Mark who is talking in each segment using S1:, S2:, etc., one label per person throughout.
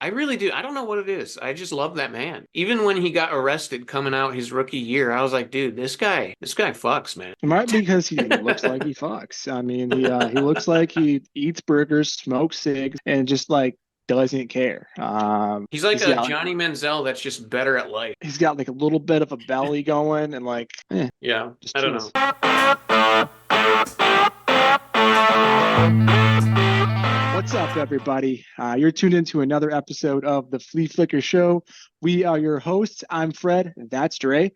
S1: I really do. I don't know what it is. I just love that man. Even when he got arrested coming out his rookie year, I was like, dude, this guy fucks, man.
S2: It might be because he looks like he fucks. I mean, he looks like he eats burgers, smokes cigs, and just like doesn't care.
S1: He's like a Johnny Manziel that's just better at life.
S2: He's got like a little bit of a belly going, and like,
S1: Yeah,
S2: just
S1: I don't
S2: chills.
S1: know.
S2: What's up, everybody? You're tuned into another episode of the Flea Flicker Show. We are your hosts. I'm Fred. That's Dre.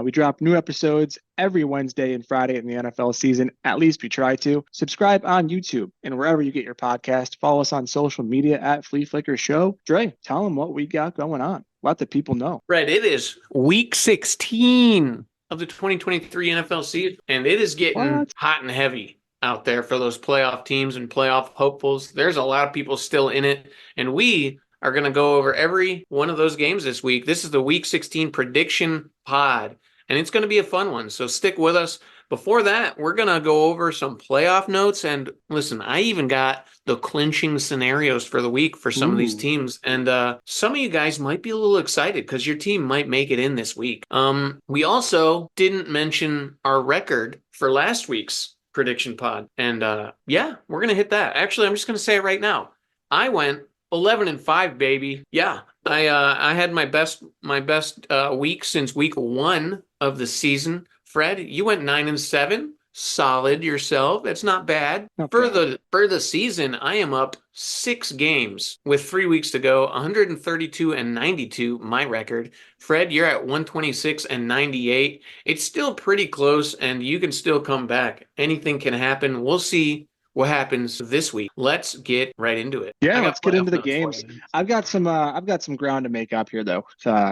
S2: We drop new episodes every Wednesday and Friday in the NFL season. At least we try to. Subscribe on YouTube and wherever you get your podcast. Follow us on social media at Flea Flicker Show. Dre, tell them what we got going on. Let the people know.
S1: Fred, it is week 16 of the 2023 NFL season, and it is getting
S2: What?
S1: hot and heavy out there for those playoff teams and playoff hopefuls. There's a lot of people still in it, and we are going to go over every one of those games this week. This is the week 16 prediction pod, and it's going to be a fun one, so stick with us. Before that, we're going to go over some playoff notes, and listen, I even got the clinching scenarios for the week for some of these teams, and some of you guys might be a little excited because your team might make it in this week. We also didn't mention our record for last week's prediction pod, and yeah, we're gonna hit that. Actually, I'm just gonna say it right now. I went 11-5, baby. Yeah, I had my best week since week 1 of the season. Fred, you went 9-7. Solid yourself. That's not bad.
S2: Not
S1: For
S2: bad.
S1: the season, I am up 6 games with 3 weeks to go. 132-92, my record. Fred, you're at 126-98. It's still pretty close, and you can still come back. Anything can happen. We'll see what happens this week. Let's get right into it.
S2: Yeah,
S1: I got
S2: let's get into
S1: playoff
S2: the
S1: notes for
S2: games.
S1: you.
S2: I've got some ground to make up here though.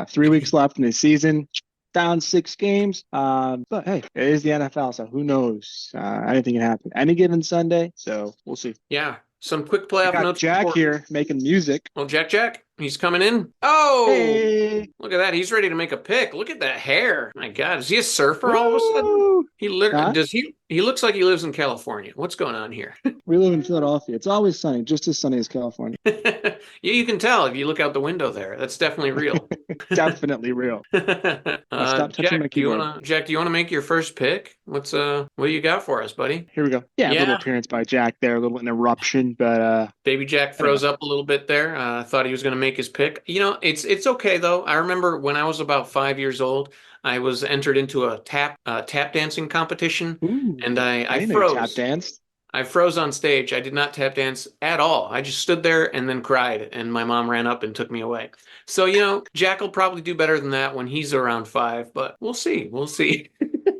S2: 3 weeks left in the season. Down 6 games. But hey, it is the NFL, so who knows? Anything can happen any given Sunday. So we'll see.
S1: Yeah, some quick
S2: I
S1: playoff
S2: got
S1: notes
S2: Jack
S1: before.
S2: here making music.
S1: Oh, Jack, he's coming in. Oh,
S2: Hey,
S1: look at that. He's ready to make a pick. Look at that hair. My God, is he a surfer all of a sudden?
S2: woo!
S1: He literally
S2: Huh?
S1: does he looks like he lives in California. What's going on here?
S2: We live in Philadelphia. It's always sunny, just as sunny as California.
S1: Yeah, you can tell if you look out the window there. That's definitely real.
S2: Definitely real. Stop touching my keyboard.
S1: Jack, do you want to make your first pick? What do you got for us, buddy?
S2: Here we go. Yeah, a little
S1: Yeah,
S2: appearance by Jack there, a little interruption, but
S1: Baby Jack
S2: I don't know.
S1: froze up a little bit there. Thought he was going to make his pick. You know, it's okay though. I remember when I was about 5 years old, I was entered into a tap dancing competition, and
S2: Ooh,
S1: I
S2: I
S1: I
S2: didn't know you tap
S1: froze.
S2: danced.
S1: I froze on stage. I did not tap dance at all. I just stood there and then cried, and my mom ran up and took me away. So, Jack will probably do better than that when he's around 5, but we'll see. We'll see.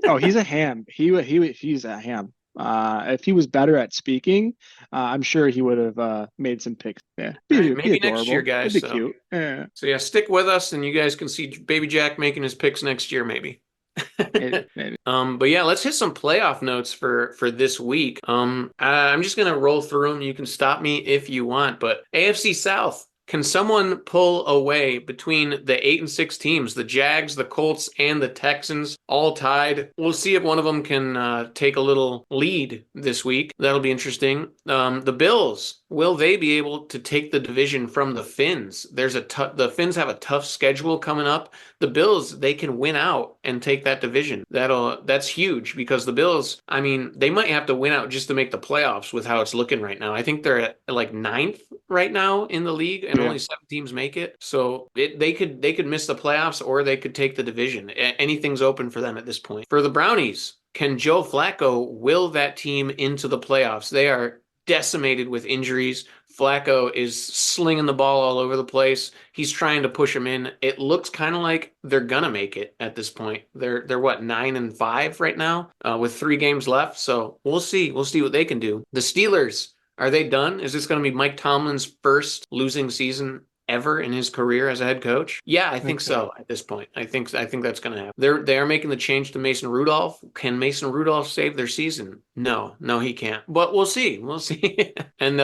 S2: Oh, he's a ham. He's a ham. If he was better at speaking, I'm sure he would have made some picks. Yeah,
S1: All right,
S2: be
S1: maybe next year,
S2: adorable. It'd
S1: guys.
S2: be
S1: So,
S2: cute. Yeah,
S1: so yeah, stick with us, and you guys can see Baby Jack making his picks next year, maybe.
S2: maybe.
S1: But yeah, let's hit some playoff notes for this week. I'm just gonna roll through them. You can stop me if you want, but AFC South. Can someone pull away between the 8-6 teams, the Jags, the Colts, and the Texans, all tied? We'll see if one of them can take a little lead this week. That'll be interesting. The Bills, will they be able to take the division from the Finns? The Finns have a tough schedule coming up. The Bills, they can win out and take that division. That's huge because the Bills, I mean, they might have to win out just to make the playoffs with how it's looking right now. I think they're at like 9th right now in the league, and
S2: Yeah.
S1: only 7 teams make it. So they could miss the playoffs or they could take the division. Anything's open for them at this point. For the Brownies, can Joe Flacco will that team into the playoffs? They are decimated with injuries. Flacco is slinging the ball all over the place. He's trying to push them in. It looks kind of like they're gonna make it at this point. They're what, 9-5 right now, with 3 games left. So we'll see. We'll see what they can do. The Steelers, are they done? Is this going to be Mike Tomlin's first losing season ever in his career as a head coach? Yeah, I think
S2: Okay.
S1: so at this point. I think that's going to happen. They are making the change to Mason Rudolph. Can Mason Rudolph save their season? No, he can't. But we'll see. We'll see. And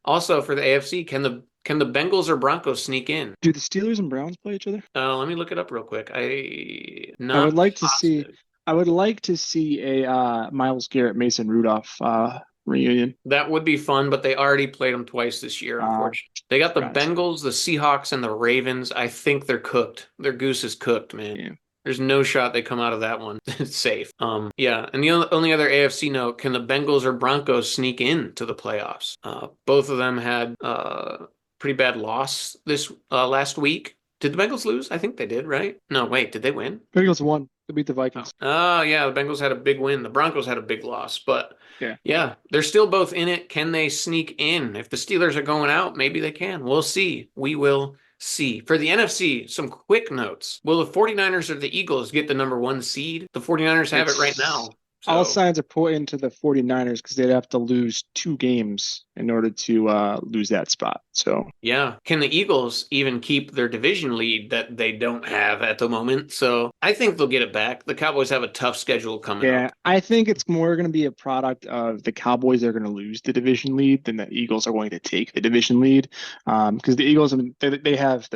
S1: also for the AFC, can the Bengals or Broncos sneak in?
S2: Do the Steelers and Browns play each other?
S1: Let me look it up real quick.
S2: I would
S1: Not
S2: like to see.
S1: positive.
S2: I would like to see a Miles Garrett Mason Rudolph reunion.
S1: That would be fun, but they already played them twice this year, unfortunately. They got the Bengals, the Seahawks, and the Ravens. I think they're cooked. Their goose is cooked, man.
S2: Yeah.
S1: There's no shot they come out of that one. It's safe. Yeah. And the only other AFC note, can the Bengals or Broncos sneak into the playoffs? Both of them had pretty bad loss this last week. Did the Bengals lose? I think they did, right? No, wait, did they win?
S2: Bengals won. They beat the Vikings.
S1: Oh, yeah, the Bengals had a big win. The Broncos had a big loss, but yeah, they're still both in it. Can they sneak in? If the Steelers are going out, maybe they can. We'll see. We will see. For the NFC, some quick notes. Will the 49ers or the Eagles get the number 1 seed? The 49ers have it right now. So.
S2: All signs are pointing to the 49ers because they'd have to lose 2 games in order to lose that spot. So
S1: yeah. Can the Eagles even keep their division lead that they don't have at the moment? So I think they'll get it back. The Cowboys have a tough schedule coming up.
S2: Yeah, I think it's more going to be a product of the Cowboys are going to lose the division lead than the Eagles are going to take the division lead. Because the Eagles, I mean, they have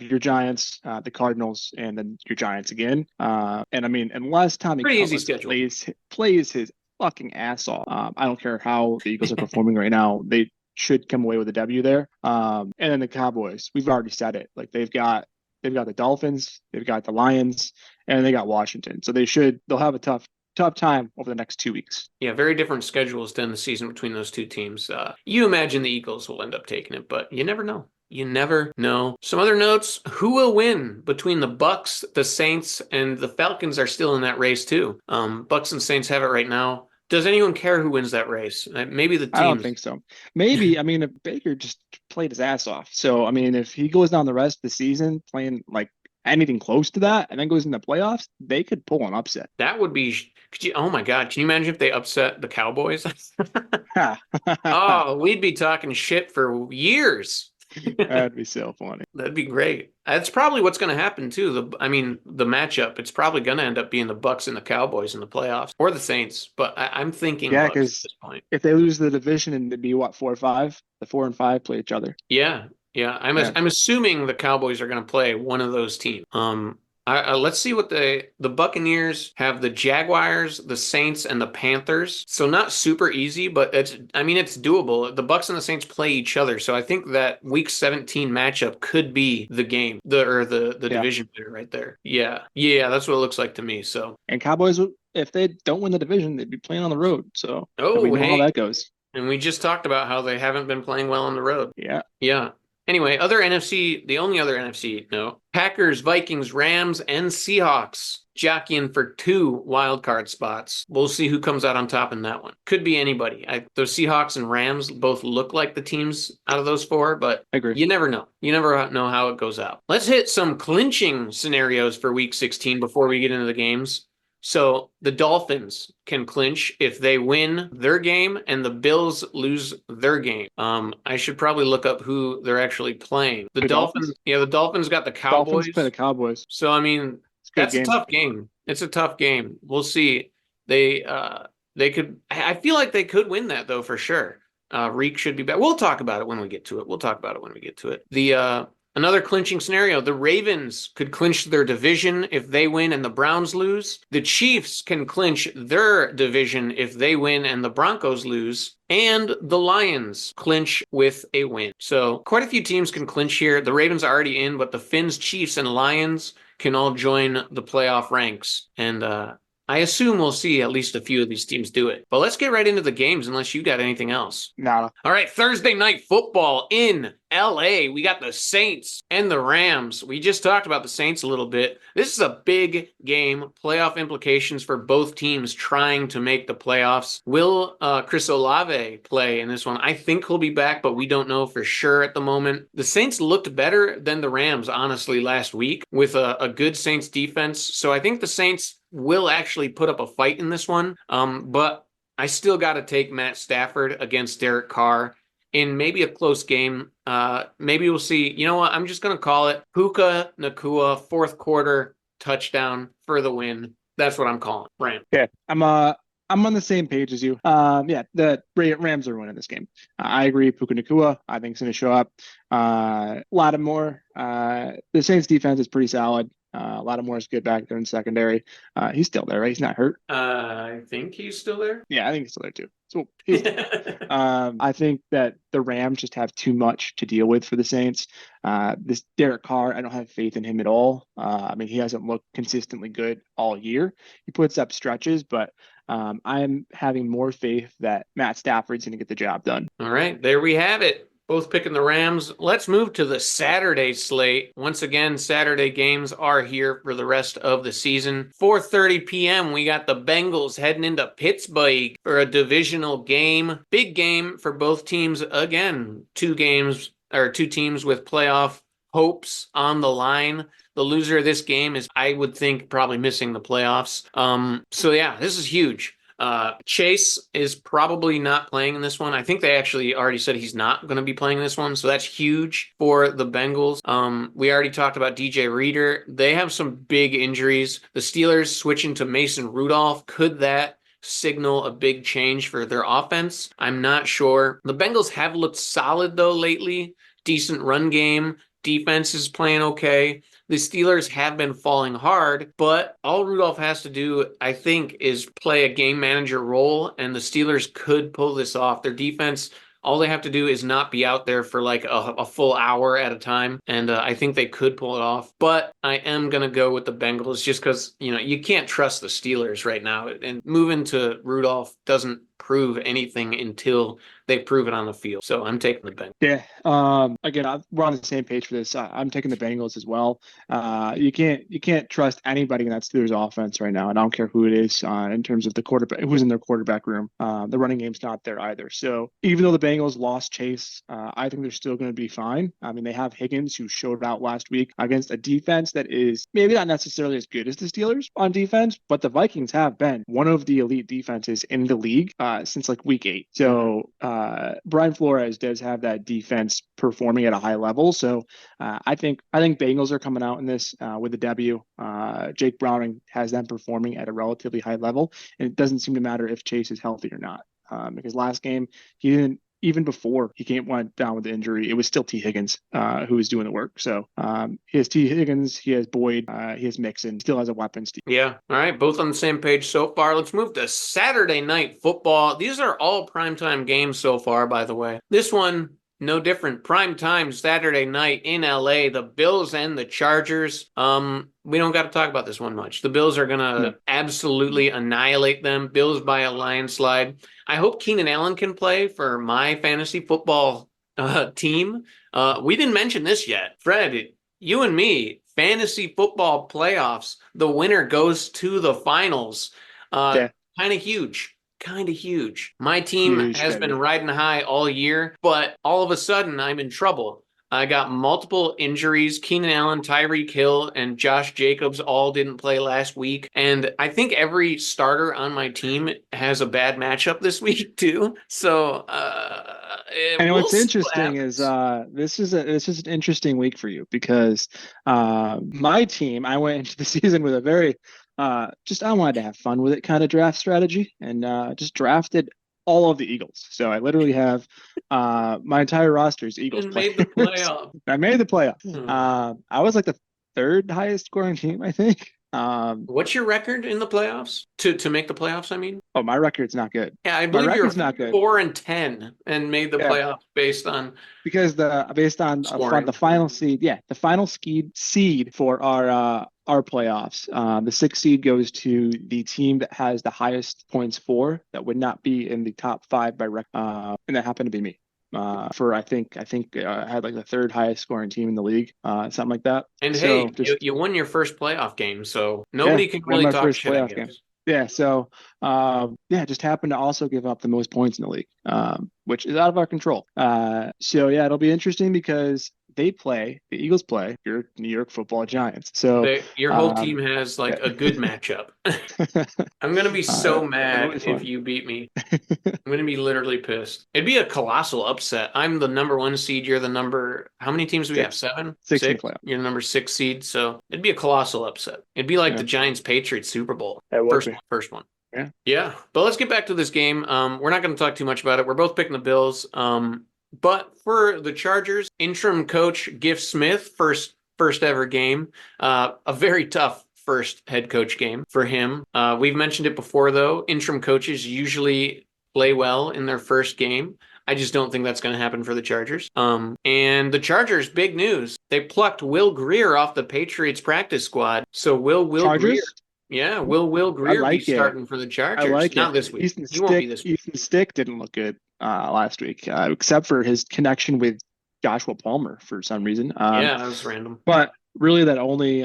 S2: your Giants, the Cardinals, and then your Giants again. And I mean, unless Tommy Cutler plays his fucking ass off, I don't care how the Eagles are performing right now. They should come away with a W there. And then the Cowboys, we've already said it. Like they've got the Dolphins, they've got the Lions, and they got Washington. So they'll have a tough time over the next 2 weeks.
S1: Yeah, very different schedules to end the season between those two teams. You imagine the Eagles will end up taking it, but you never know. You never know. Some other notes: who will win between the Bucs, the Saints, and the Falcons are still in that race too. Bucs and Saints have it right now. Does anyone care who wins that race? Maybe the teams.
S2: I don't think so. Maybe, I mean, if Baker just played his ass off. So, I mean, if he goes down the rest of the season playing like anything close to that and then goes into playoffs, they could pull an upset.
S1: That would be, oh my God, can you imagine if they upset the Cowboys? Oh, we'd be talking shit for years.
S2: That'd be so funny.
S1: That'd be great. That's probably what's going to happen too. The matchup, it's probably going to end up being the Bucs and the Cowboys in the playoffs, or the Saints. But I'm thinking Bucs at this point.
S2: If they lose the division and it'd be what, 4-5, the 4 and 5 play each other.
S1: Yeah. I'm assuming the Cowboys are going to play one of those teams. Let's see what the Buccaneers have: the Jaguars, the Saints, and the Panthers. So not super easy, but it's doable. The Bucs and the Saints play each other, so I think that Week 17 matchup could be the game, the division winner right there. Yeah, that's what it looks like to me. So
S2: and Cowboys, if they don't win the division, they'd be playing on the road. So we know how that goes.
S1: And we just talked about how they haven't been playing well on the road.
S2: Yeah.
S1: Anyway, the only other NFC, no. Packers, Vikings, Rams, and Seahawks jockeying for 2 wildcard spots. We'll see who comes out on top in that one. Could be anybody. Those Seahawks and Rams both look like the teams out of those 4, but you never know. You never know how it goes out. Let's hit some clinching scenarios for Week 16 before we get into the games. So the Dolphins can clinch if they win their game and the Bills lose their game. I should probably look up who they're actually playing. The Dolphins got the Cowboys.
S2: Dolphins play the Cowboys.
S1: So, I mean, that's a tough game. It's a tough game. We'll see. They could. I feel like they could win that, though, for sure. Reid should be back. We'll talk about it when we get to it. Another clinching scenario: the Ravens could clinch their division if they win and the Browns lose. The Chiefs can clinch their division if they win and the Broncos lose. And the Lions clinch with a win. So quite a few teams can clinch here. The Ravens are already in, but the Finns, Chiefs, and Lions can all join the playoff ranks. And I assume we'll see at least a few of these teams do it. But let's get right into the games unless you got anything else.
S2: Nada.
S1: All right, Thursday night football in LA. We got the Saints and the Rams. We just talked about the Saints a little bit. This is a big game. Playoff implications for both teams trying to make the playoffs. Will Chris Olave play in this one? I think he'll be back, but we don't know for sure at the moment. The Saints looked better than the Rams, honestly, last week with a good Saints defense. So I think the Saints will actually put up a fight in this one. But I still got to take Matt Stafford against Derek Carr in maybe a close game. Maybe we'll see. You know what? I'm just going to call it Puka Nacua, 4th quarter touchdown for the win. That's what I'm calling. Ram.
S2: Yeah, I'm on the same page as you. The Rams are winning this game. I agree. Puka Nacua, I think, is going to show up. Lattimore, the Saints defense is pretty solid. Lattimore's good back there in secondary. He's still there, right? He's not hurt.
S1: I think he's still there.
S2: Yeah, I think he's still there too. So he's still there. I think that the Rams just have too much to deal with for the Saints. This Derek Carr, I don't have faith in him at all. I mean, he hasn't looked consistently good all year. He puts up stretches, but I'm having more faith that Matt Stafford's going to get the job done.
S1: All right, there we have it. Both picking the Rams. Let's move to the Saturday slate. Once again, Saturday games are here for the rest of the season. 4:30 p.m., we got the Bengals heading into Pittsburgh for a divisional game. Big game for both teams. Again, two teams with playoff hopes on the line. The loser of this game is, I would think, probably missing the playoffs. So yeah, this is huge. Chase is probably not playing in this one. I think they actually already said he's not going to be playing this one, so that's huge for the Bengals. We already talked about DJ Reader. They have some big injuries. The Steelers switching to Mason Rudolph. Could that signal a big change for their offense? I'm not sure. The Bengals have looked solid though lately. Decent run game. Defense is playing okay. The Steelers have been falling hard, but all Rudolph has to do, I think, is play a game manager role, and the Steelers could pull this off. Their defense, all they have to do is not be out there for like a full hour at a time, and I think they could pull it off. But I am going to go with the Bengals just because, you can't trust the Steelers right now, and moving to Rudolph doesn't prove anything until they prove it on the field. So I'm taking the Bengals.
S2: Yeah. Again, we're on the same page for this. I'm taking the Bengals as well. You can't trust anybody in that Steelers offense right now, and I don't care who it is in terms of the quarterback, who's in their quarterback room. The running game's not there either. So even though the Bengals lost Chase, I think they're still going to be fine. I mean, they have Higgins, who showed out last week against a defense that is maybe not necessarily as good as the Steelers on defense, but the Vikings have been one of the elite defenses in the league since like week 8. So Brian Flores does have that defense performing at a high level. So I think Bengals are coming out in this with a W. Jake Browning has them performing at a relatively high level, and it doesn't seem to matter if Chase is healthy or not. Because last game he didn't. Even before he went down with the injury, it was still T. Higgins who was doing the work. So he has T. Higgins, he has Boyd, he has Mixon, still has a weapon.
S1: Yeah. All right. Both on the same page so far. Let's move to Saturday Night Football. These are all primetime games so far, by the way. This one, no different. Primetime Saturday night in LA, the Bills and the Chargers. We don't got to talk about this one much. The Bills are going to absolutely annihilate them. Bills by a landslide. I hope Keenan Allen can play for my fantasy football team. We didn't mention this yet. Fred, you and me, fantasy football playoffs, the winner goes to the finals. Kind of huge. My team has been riding high all year, but all of a sudden I'm in trouble. I got multiple injuries. Keenan Allen, Tyreek Hill, and Josh Jacobs all didn't play last week. And I think every starter on my team has a bad matchup this week too. So
S2: and what's interesting is this is an interesting week for you because my team, I went into the season with a very I wanted to have fun with it kind of draft strategy, and just drafted all of the Eagles. So I literally have my entire roster is Eagles players.
S1: Made the playoff.
S2: I made the playoff. I was like the third highest scoring team, I think.
S1: What's your record in the playoffs? To make the playoffs, I mean?
S2: Oh, my record's not good.
S1: Yeah, I believe you're not good. 4-10 and made the playoffs based on
S2: the final seed. Yeah, the final seed for our playoffs. The 6th seed goes to the team that has the highest points for that would not be in the top 5 by record, and that happened to be me. I think I had like the 3rd highest scoring team in the league, something like that.
S1: And so you won your first playoff game, so nobody can really talk shit, I guess.
S2: Game. Yeah, so just happened to also give up the most points in the league, which is out of our control. So yeah, it'll be interesting because the Eagles play your New York Football Giants. So
S1: your whole team has like a good matchup. I'm going to be so mad if you beat me. I'm going to be literally pissed. It'd be a colossal upset. I'm the number 1 seed. You're the number, how many teams do we have? 7?
S2: 6?
S1: You're the number 6 seed. So it'd be a colossal upset. It'd be like the Giants Patriots Super Bowl. First one. Yeah. But let's get back to this game. We're not going to talk too much about it. We're both picking the Bills. But for the Chargers, interim coach Giff Smith, first first ever game. A very tough first head coach game for him. We've mentioned it before, though. Interim coaches usually play well in their first game. I just don't think that's going to happen for the Chargers. And the Chargers, big news. They plucked Will Grier off the Patriots practice squad. So Will Grier.
S2: Chargers?
S1: Yeah, will
S2: I
S1: Grier be
S2: like it.
S1: starting for the
S2: I
S1: Chargers?
S2: like
S1: Not
S2: it.
S1: this week. He won't be this week.
S2: Easton Stick didn't look good last week, except for his connection with Joshua Palmer for some reason.
S1: Yeah, that was random.
S2: But really, that only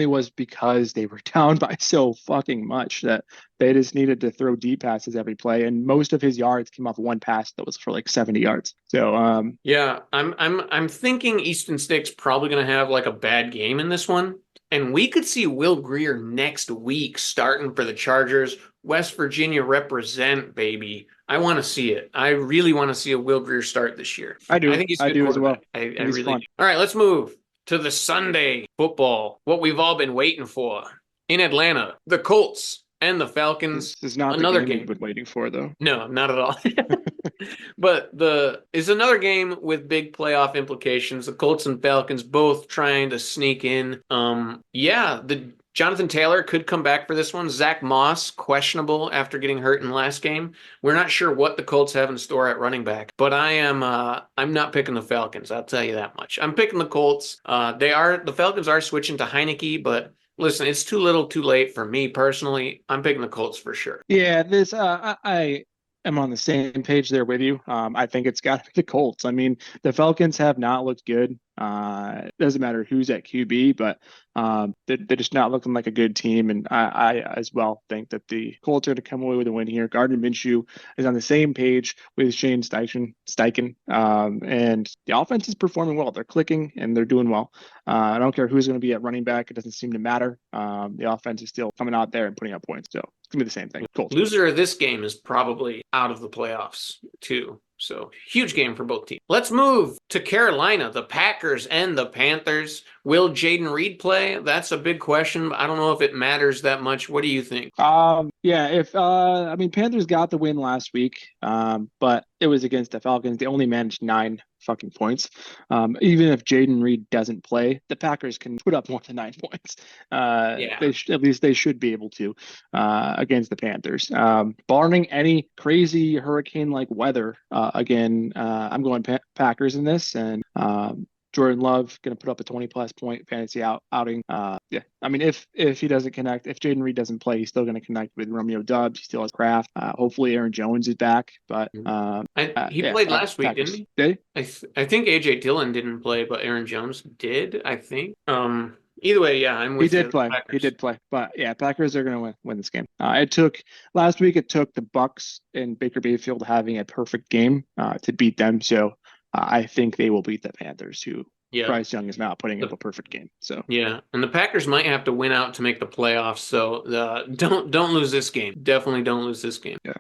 S2: was because they were down by so fucking much that they just needed to throw deep passes every play, and most of his yards came off one pass that was for like 70 yards. So
S1: yeah, I'm thinking Easton Stick's probably going to have like a bad game in this one. And we could see Will Grier next week starting for the Chargers. West Virginia represent, baby. I want to see it. I really want to see a Will Grier start this year.
S2: I do.
S1: I think he's a
S2: I
S1: good
S2: do as well.
S1: quarterback. I really do. All right, let's move to the Sunday football. What we've all been waiting for in Atlanta. The Colts and the Falcons.
S2: This is not
S1: another
S2: the game
S1: game
S2: we've been waiting for, though.
S1: No, not at all. But it's another game with big playoff implications. The Colts and Falcons both trying to sneak in. The Jonathan Taylor could come back for this one. Zach Moss, questionable after getting hurt in the last game. We're not sure what the Colts have in store at running back, but I'm not picking the Falcons. I'll tell you that much. I'm picking the Colts. The Falcons are switching to Heineke, but listen, it's too little, too late for me personally. I'm picking the Colts for sure.
S2: Yeah, I am on the same page there with you. I think it's got to be the Colts. I mean, the Falcons have not looked good. It doesn't matter who's at QB, but they're just not looking like a good team. And I as well think that the Colts are going to come away with a win here. Gardner Minshew is on the same page with Shane Steichen. And the offense is performing well. They're clicking and they're doing well. I don't care who's going to be at running back. It doesn't seem to matter. The offense is still coming out there and putting up points. So it's going to be the same thing. Colts.
S1: Loser of this game is probably out of the playoffs too. So huge game for both teams. Let's move to Carolina, the Packers and the Panthers. Will Jaden Reed play? That's a big question. I don't know if it matters that much. What do you think?
S2: Panthers got the win last week, but it was against the Falcons. They only managed 9 fucking points. Even if Jaden Reed doesn't play, the Packers can put up more than 9 points. At least they should be able to against the Panthers. Barring any crazy hurricane-like weather, again, I'm going Packers in this, and Jordan Love going to put up a 20-plus point fantasy outing. If he doesn't connect, if Jaden Reed doesn't play, he's still going to connect with Romeo Doubs. He still has Kraft. Hopefully Aaron Jones is back. But
S1: he played last week,
S2: Packers.
S1: didn't he?
S2: Did
S1: he? I think A.J. Dillon didn't play, but Aaron Jones did, I think. Either way, yeah, I'm with you.
S2: He did play. But yeah, Packers are going to win this game. Last week it took the Bucs and Baker Mayfield having a perfect game to beat them. So I think they will beat the Panthers, who Bryce Young is not putting up a perfect game. So
S1: yeah, and the Packers might have to win out to make the playoffs. So don't lose this game. Definitely don't lose this game.
S2: Yeah.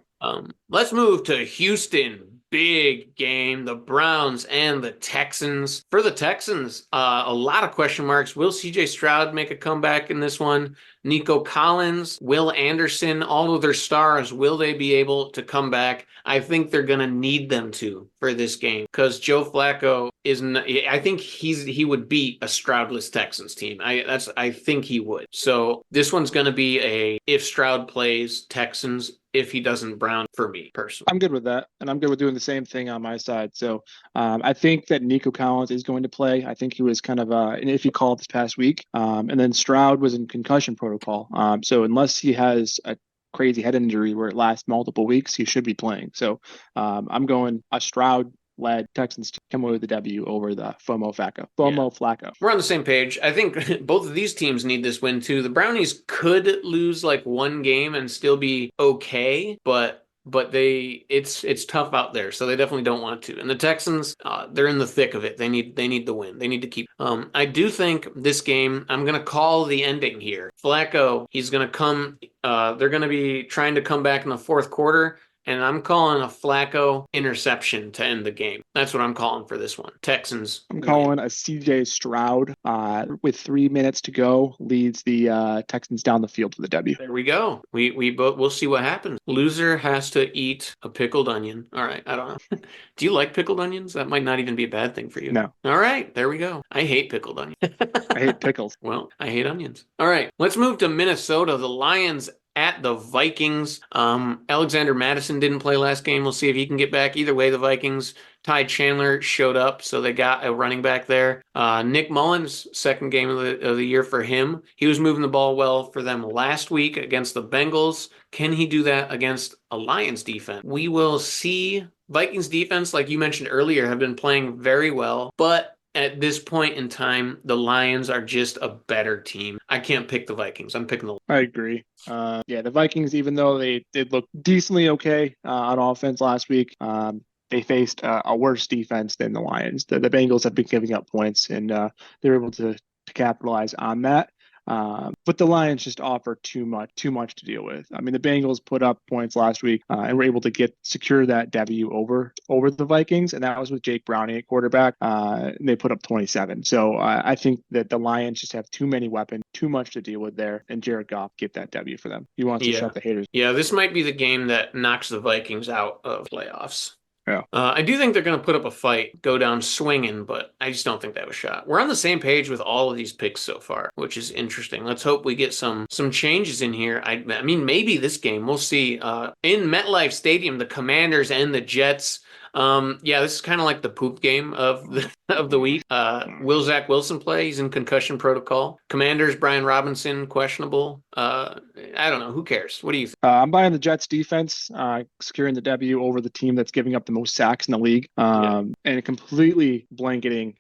S1: Let's move to Houston. Big game, the Browns and the Texans. For the Texans, a lot of question marks. Will C.J. Stroud make a comeback in this one? Nico Collins, Will Anderson, all of their stars, will they be able to come back? I think they're going to need them to for this game because Joe Flacco I think he would beat a Stroudless Texans team. I think he would. So this one's going to be if Stroud plays Texans, if he doesn't, Brown for me personally.
S2: I'm good with that, and I'm good with doing the same thing on my side. So I think that Nico Collins is going to play. I think he was kind of an iffy call this past week, and then Stroud was in concussion protocol. So unless he has a crazy head injury where it lasts multiple weeks, he should be playing. So I'm going a Stroud-led Texans to come away with the W over the FOMO Flacco.
S1: We're on the same page. I think both of these teams need this win too. The Brownies could lose like one game and still be okay, but it's tough out there, so they definitely don't want to. And the Texans, they're in the thick of it. They need the win. They need to keep. I do think this game, I'm gonna call the ending here. Flacco, he's gonna come. They're gonna be trying to come back in the fourth quarter. and I'm calling a Flacco interception to end the game. That's what I'm calling for this one. Texans
S2: I'm
S1: win.
S2: calling a CJ Stroud with 3 minutes to go, leads the Texans down the field for the W.
S1: There we go. We both we'll see what happens. Loser has to eat a pickled onion. All right, I don't know. Do you like pickled onions? That might not even be a bad thing for you.
S2: No.
S1: All right, there we go. I hate pickled onions.
S2: I hate pickles.
S1: Well, I hate onions. All right, let's move to Minnesota. The Lions at the Vikings. Alexander Madison didn't play last game. We'll see if he can get back. Either way, the Vikings. Ty Chandler showed up, so they got a running back there. Nick Mullins, second game of the year for him. He was moving the ball well for them last week against the Bengals. Can he do that against a Lions defense? We will see. Vikings defense, like you mentioned earlier, have been playing very well, but at this point in time, the Lions are just a better team. I can't pick the Vikings. I'm picking the
S2: I agree. Yeah, the Vikings, even though they did look decently okay on offense last week, they faced a worse defense than the Lions. The Bengals have been giving up points, and they're able to capitalize on that. But the Lions just offer too much to deal with. I mean, the Bengals put up points last week and were able to secure that W over the Vikings, and that was with Jake Browning at quarterback. And they put up 27. So I think that the Lions just have too many weapons, too much to deal with there, and Jared Goff get that W for them. He wants to shut the haters.
S1: Yeah, this might be the game that knocks the Vikings out of playoffs.
S2: Yeah.
S1: I do think they're going to put up a fight, go down swinging, but I just don't think they have a shot. We're on the same page with all of these picks so far, which is interesting. Let's hope we get some changes in here. I mean, maybe this game, we'll see. In MetLife Stadium, the Commanders and the Jets. Yeah, this is kind of like the poop game of the week. Will Zach Wilson play? He's in concussion protocol. Commanders, Brian Robinson, questionable. I don't know. Who cares? What do you think?
S2: I'm buying the Jets defense, securing the W over the team that's giving up the most sacks in the league, and completely blanketing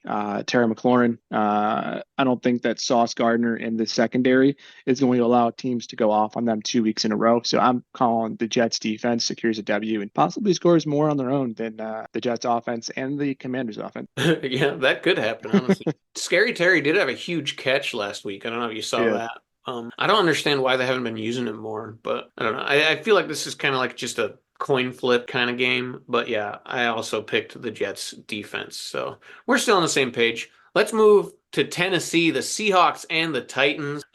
S2: Terry McLaurin. I don't think that Sauce Gardner in the secondary is going to allow teams to go off on them 2 weeks in a row. So I'm calling the Jets defense secures a W and possibly scores more on their own than the Jets offense and the Commanders offense.
S1: Yeah, that could happen, honestly. Scary Terry did have a huge catch last week. I don't know if you saw that. I don't understand why they haven't been using him more, but I don't know. I feel like this is kind of like just a coin flip kind of game. But yeah, I also picked the Jets defense. So we're still on the same page. Let's move to Tennessee, the Seahawks and the Titans.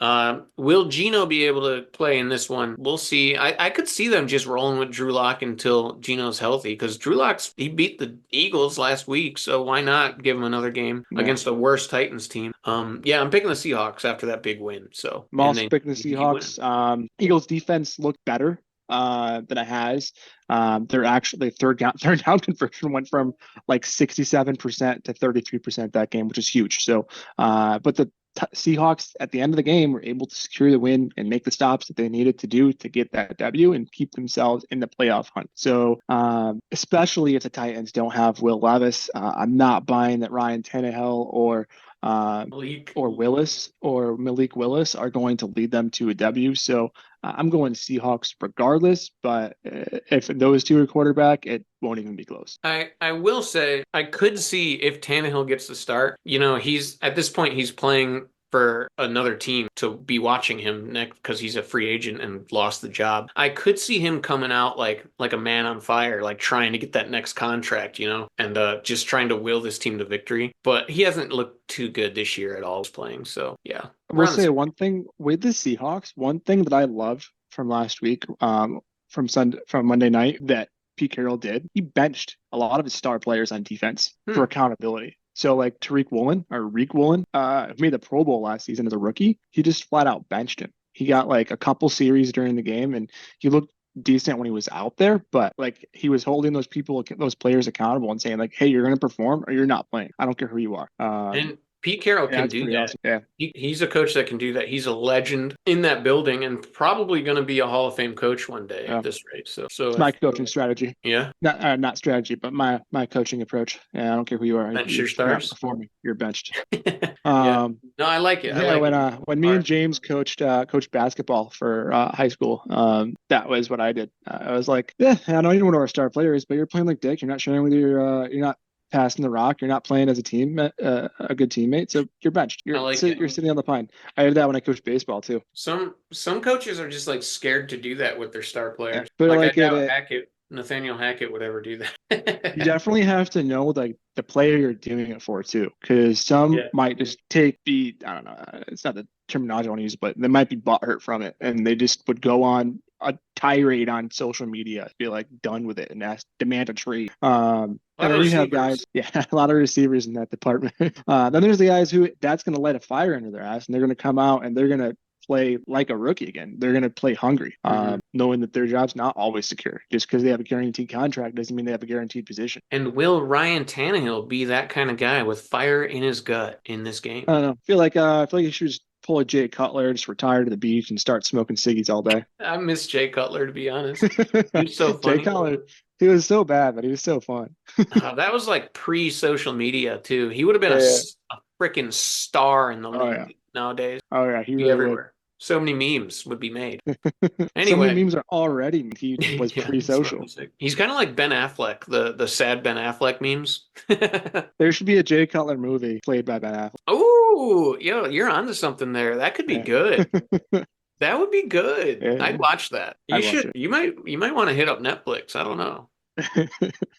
S1: Will Geno be able to play in this one? We'll see. I could see them just rolling with Drew Lock until Geno's healthy, because Drew Lock's he beat the Eagles last week, so why not give him another game against a worse Titans team? Yeah, I'm picking the Seahawks after that big win. So
S2: I'm also picking the Seahawks. Eagles defense looked better than it has. They're actually third down conversion went from like 67% to 33% that game, which is huge. So, but the Seahawks at the end of the game were able to secure the win and make the stops that they needed to do to get that W and keep themselves in the playoff hunt. So, especially if the Titans don't have Will Levis, I'm not buying that Ryan Tannehill or Malik Willis are going to lead them to a W. So I'm going Seahawks regardless, but if those two are quarterback, it won't even be close.
S1: I will say I could see if Tannehill gets the start. You know, he's at this point he's playing for another team to be watching him next because he's a free agent and lost the job. I could see him coming out like a man on fire, like trying to get that next contract, you know, and just trying to will this team to victory. But he hasn't looked too good this year at all playing. So yeah.
S2: I will say one thing with the Seahawks, one thing that I loved from last week, from Monday night that Pete Carroll did, he benched a lot of his star players on defense for accountability. So like Reek Woolen, who made the Pro Bowl last season as a rookie, he just flat out benched him. He got like a couple series during the game and he looked decent when he was out there, but like he was holding those players accountable and saying like, hey, you're going to perform or you're not playing. I don't care who you are.
S1: And Pete Carroll can do that. Awesome. Yeah. He's a coach that can do that. He's a legend in that building and probably going to be a Hall of Fame coach one day at this rate. So it's
S2: my coaching strategy.
S1: Yeah.
S2: Not strategy, but my coaching approach. Yeah, I don't care who you are.
S1: Bench your stars.
S2: Performing. You're benched.
S1: No, I like it.
S2: Yeah, when me and James coached basketball for high school, that was what I did. I was like, yeah, I know you're one of our star players, but you're playing like dick. You're not sharing with you're not passing the rock. You're not playing as a team, a good teammate. So you're benched. You're sitting on the pine. I did that when I coached baseball too.
S1: Some coaches are just like scared to do that with their star players.
S2: Yeah, but
S1: like I doubt Nathaniel Hackett would ever do
S2: You
S1: that.
S2: definitely have to know like the player you're doing it for too, because some
S1: Yeah.
S2: might just I don't know, it's not the terminology I want to use, but they might be butthurt from it, and they just would go on a tirade on social media, be like done with it, and demand a trade.
S1: A
S2: And
S1: lot of
S2: then you have guys,
S1: receivers.
S2: yeah, a lot of receivers in that department. Then there's the guys who that's going to light a fire under their ass, and they're going to come out and they're going to play like a rookie again. They're going to play hungry,
S1: Mhm.
S2: knowing that their job's not always secure. Just because they have a guaranteed contract doesn't mean they have a guaranteed position.
S1: And will Ryan Tannehill be that kind of guy with fire in his gut in this
S2: I
S1: game?
S2: don't know. I feel like you should just pull a Jay Cutler, just retire to the beach and start smoking ciggies all day.
S1: I miss Jay Cutler, to be honest. He was so
S2: Jay
S1: funny.
S2: Cutler, he was so bad, but he was so fun.
S1: That was like pre-social media too. He would have been
S2: Yeah.
S1: a freaking star in the
S2: Oh yeah.
S1: league nowadays.
S2: Oh yeah. He
S1: Be
S2: really would.
S1: everywhere. So many memes would be made.
S2: So many
S1: Anyway,
S2: memes are already. He was
S1: yeah, that's what I'm
S2: pre-social.
S1: saying. He's kind of like Ben Affleck, the sad Ben Affleck memes.
S2: There should be a Jay Cutler movie played by Ben Affleck.
S1: Oh, yo, you're onto something there. That could be
S2: Yeah.
S1: good. That would be good. I'd
S2: Yeah.
S1: watch that. You
S2: I'd watch
S1: should.
S2: it.
S1: You might want to hit up Netflix. I don't know.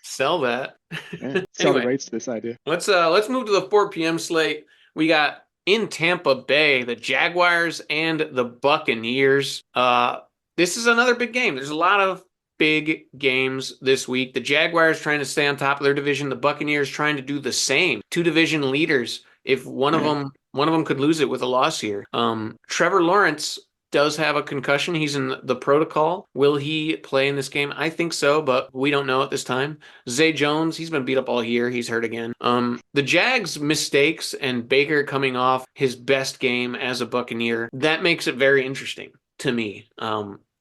S1: Sell that.
S2: Yeah. Sell the
S1: Anyway,
S2: rights to this idea.
S1: let's move to the 4 p.m. slate. We got in Tampa Bay, the Jaguars and the Buccaneers. This is another big game. There's a lot of big games this week. The Jaguars trying to stay on top of their division, the Buccaneers trying to do the same. Two division leaders. If
S2: Yeah.
S1: one of them could lose it with a loss here. Trevor Lawrence does have a concussion. He's in the protocol. Will he play in this game? I think so, but we don't know at this time. Zay Jones, he's been beat up all year. He's hurt again. The Jags' mistakes and Baker coming off his best game as a Buccaneer, that makes it very interesting to me.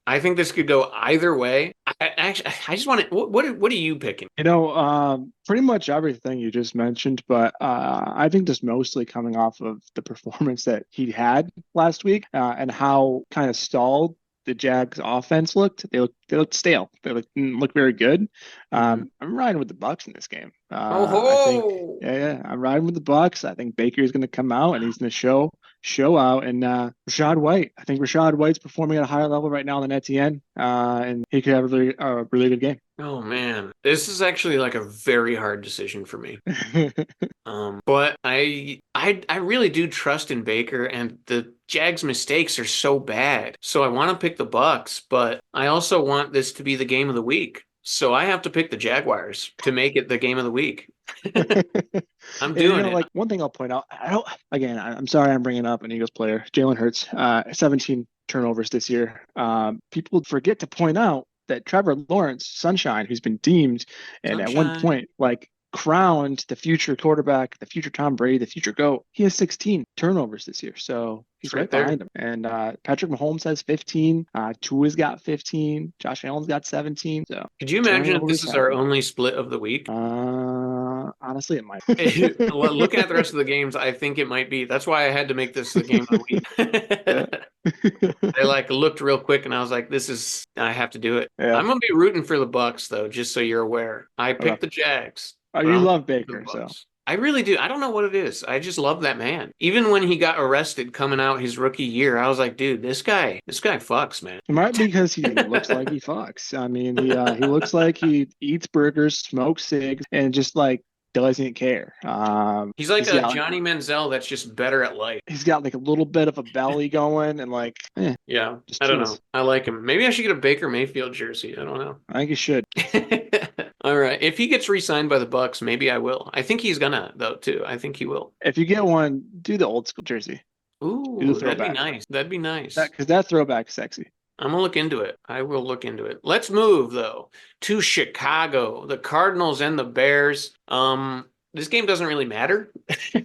S1: I think this could go either way. I just want to. What are you picking?
S2: Pretty much everything you just mentioned, but I think just mostly coming off of the performance that he had last week and how kind of stalled the Jags offense looked. They looked stale. Didn't look very good.
S1: Mhm.
S2: I'm riding with the Bucks in this game.
S1: Oh
S2: I think,
S1: ho!
S2: yeah, I'm riding with the Bucks. I think Baker is going to come out and he's going to show out. And Rashad White, I think Rashad White's performing at a higher level right now than Etienne, and he could have a really good game.
S1: Oh man, this is actually like a very hard decision for me. But I really do trust in Baker, and the Jags' mistakes are so bad. So I want to pick the Bucks, but I also want this to be the game of the week. So I have to pick the Jaguars to make it the game of the week. I'm
S2: And
S1: doing it.
S2: like one thing I'll point out, I don't. Again, I'm sorry I'm bringing up an Eagles player, Jalen Hurts, 17 turnovers this year. People forget to point out that Trevor Lawrence, Sunshine, who's been deemed and at one
S1: Sunshine.
S2: point like crowned the future quarterback, the future Tom Brady, the future GOAT, he has 16 turnovers this year. So
S1: It's
S2: he's
S1: right
S2: right
S1: there.
S2: behind him. And Patrick Mahomes has 15. Tua's got 15. Josh Allen's got 17. So
S1: Could you imagine if this
S2: turnovers
S1: is our
S2: happen.
S1: only split of the week?
S2: Honestly, it might.
S1: Well, looking at the rest of the games, I think it might be. That's why I had to make this the game of the
S2: Yeah.
S1: week. I like looked real quick and I was like, I have to do it.
S2: Yeah.
S1: I'm gonna be rooting for the Bucks though, just so you're aware. I
S2: Okay.
S1: picked the Jags,
S2: Oh,
S1: but
S2: you
S1: I'm
S2: love
S1: rooting for the
S2: Baker, so
S1: Bucks. I really do. I don't know what it is. I just love that man. Even when he got arrested coming out his rookie year, I was like, dude, this guy fucks, man.
S2: it might be because he looks like he fucks. I mean, he looks like he eats burgers, smokes cigs, and just like doesn't care.
S1: He's like
S2: He's
S1: a
S2: got like
S1: Johnny Manziel that's just better at life.
S2: he's got like a little bit of a belly going, and like,
S1: Yeah,
S2: just
S1: I don't know.
S2: chills.
S1: I like him. Maybe I should get a Baker Mayfield jersey. I don't know.
S2: I think he should.
S1: All right. If he gets re-signed by the Bucks, maybe I will. I think he's gonna though too. I think he will.
S2: If you get one, do the old school jersey. Do the
S1: Ooh, that'd be
S2: throwback.
S1: nice. That'd be nice.
S2: That throwback's sexy.
S1: I'm gonna look into it. I will look into it. Let's move though to Chicago, the Cardinals and the Bears. This game doesn't really matter.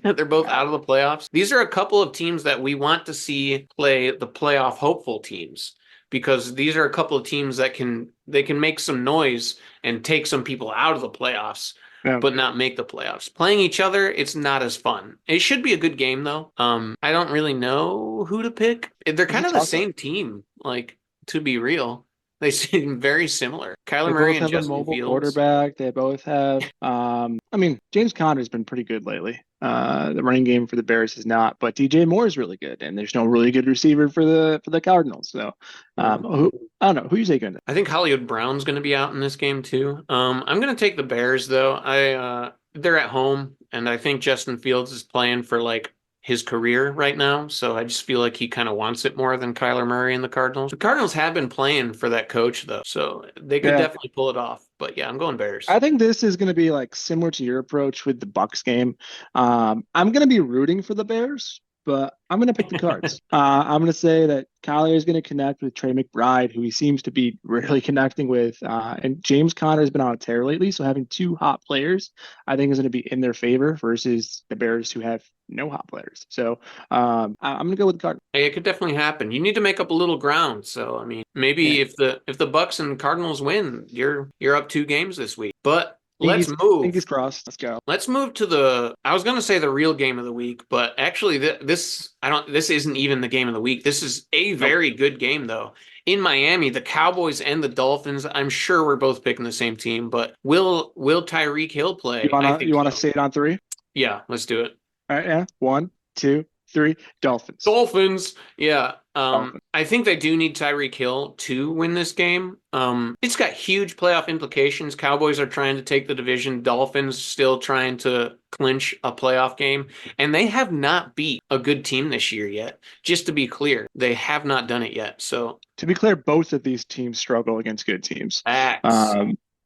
S1: They're both out of the playoffs. These are a couple of teams that we want to see play the playoff hopeful teams because these are a couple of teams that can make some noise and take some people out of the playoffs,
S2: Yeah.
S1: but not make the playoffs. Playing each other, it's not as fun. It should be a good game though. I don't really know who to pick. They're
S2: It's a
S1: kind of the
S2: toss up.
S1: same team, like to be real. They seem very similar. Kyler
S2: They
S1: Murray
S2: both
S1: and
S2: have a
S1: Justin
S2: mobile
S1: Fields.
S2: quarterback. They both have, I mean, James Conner's been pretty good lately. The running game for the Bears is not, but DJ Moore is really good, and there's no really good receiver for the Cardinals. So, I don't know who you taking.
S1: I think Hollywood Brown's going to be out in this game too. I'm going to take the Bears though. They're at home, and I think Justin Fields is playing for like his career right now. So I just feel like he kind of wants it more than Kyler Murray and the Cardinals. The Cardinals have been playing for that coach though, so they could
S2: Yeah,
S1: definitely pull it off. But yeah, I'm going Bears.
S2: I think this is going to be like similar to your approach with the Bucks game. I'm going to be rooting for the Bears, but I'm going to pick the Cards. I'm going to say that Collier is going to connect with Trey McBride, who he seems to be really connecting with. And James Conner has been on a tear lately, so having two hot players, I think, is going to be in their favor versus the Bears, who have no hot players. So I'm going to go with the Cards.
S1: Hey, it could definitely happen. You need to make up a little ground. So I mean,
S2: Yeah.
S1: maybe if the Bucks and Cardinals win, you're up 2 games this week. But let's
S2: Pinkies,
S1: move.
S2: pinkies crossed. Let's go.
S1: Let's move to the. I was going to say the real game of the week, but actually, this I don't. This isn't even the game of the week. This is a
S2: Nope.
S1: very good game, though. In Miami, the Cowboys and the Dolphins. I'm sure we're both picking the same team, but will Tyreek Hill
S2: You
S1: play? I
S2: wanna
S1: think
S2: you wanna
S1: so.
S2: say it on three?
S1: Yeah, let's do it.
S2: All right, yeah. 1, 2, 3. Dolphins.
S1: Dolphins. Yeah.
S2: Dolphins.
S1: I think they do need Tyreek Hill to win this game. It's got huge playoff implications. Cowboys are trying to take the division. Dolphins still trying to clinch a playoff game. And they have not beat a good team this year yet. Just to be clear, they have not done it yet. So
S2: To be clear, both of these teams struggle against good teams.
S1: facts.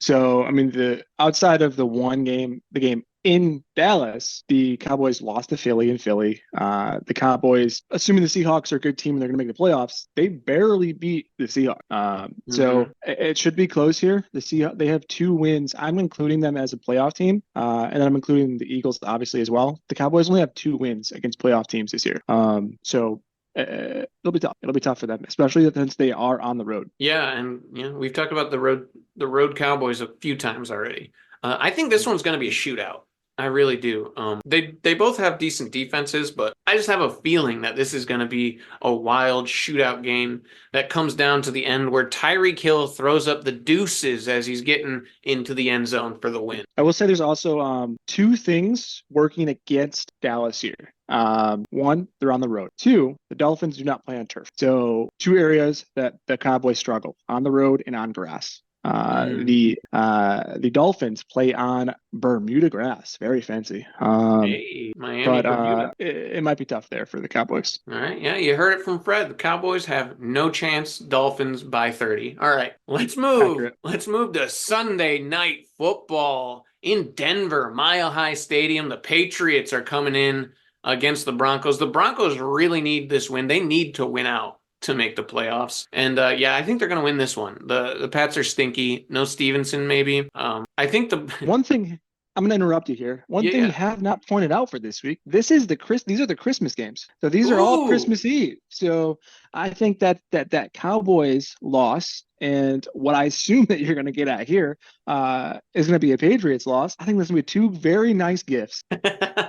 S2: So I mean, the outside of the one game, the game in Dallas, the Cowboys lost to Philly in Philly. The Cowboys, assuming the Seahawks are a good team and they're going to make the playoffs, they barely beat the Seahawks. So
S1: Mhm.
S2: it should be close here. The Seahawks, they have 2 wins. I'm including them as a playoff team, and then I'm including the Eagles obviously as well. The Cowboys only have 2 wins against playoff teams this year. So it'll be tough. It'll be tough for them, especially since they are on the road.
S1: Yeah, and we've talked about the road Cowboys a few times already. I think this one's going to be a shootout. I really do. They both have decent defenses, but I just have a feeling that this is going to be a wild shootout game that comes down to the end where Tyreek Hill throws up the deuces as he's getting into the end zone for the win.
S2: I will say there's also 2 things working against Dallas here. One, they're on the road. Two, the Dolphins do not play on turf. So 2 areas that the Cowboys struggle: on the road and on grass. The Dolphins play on Bermuda grass, very fancy.
S1: Hey, Miami,
S2: But
S1: Bermuda.
S2: it might be tough there for the Cowboys.
S1: All right, yeah, you heard it from Fred. The Cowboys have no chance. Dolphins by 30. All right, let's move.
S2: Accurate.
S1: Let's move to Sunday night football in Denver, Mile High Stadium. The Patriots are coming in against the Broncos. The Broncos really need this win. They need to win out to make the playoffs. And yeah, I think they're going to win this one. The Pats are stinky. No Stevenson, maybe. I think the
S2: One thing I'm going to interrupt you here. One thing you
S1: yeah.
S2: have not pointed out for this week: this is these are the Christmas games. So these are all
S1: Ooh.
S2: Christmas Eve. So I think that Cowboys loss, and what I assume that you're going to get at here is going to be a Patriots loss. I think this is going to be 2 very nice gifts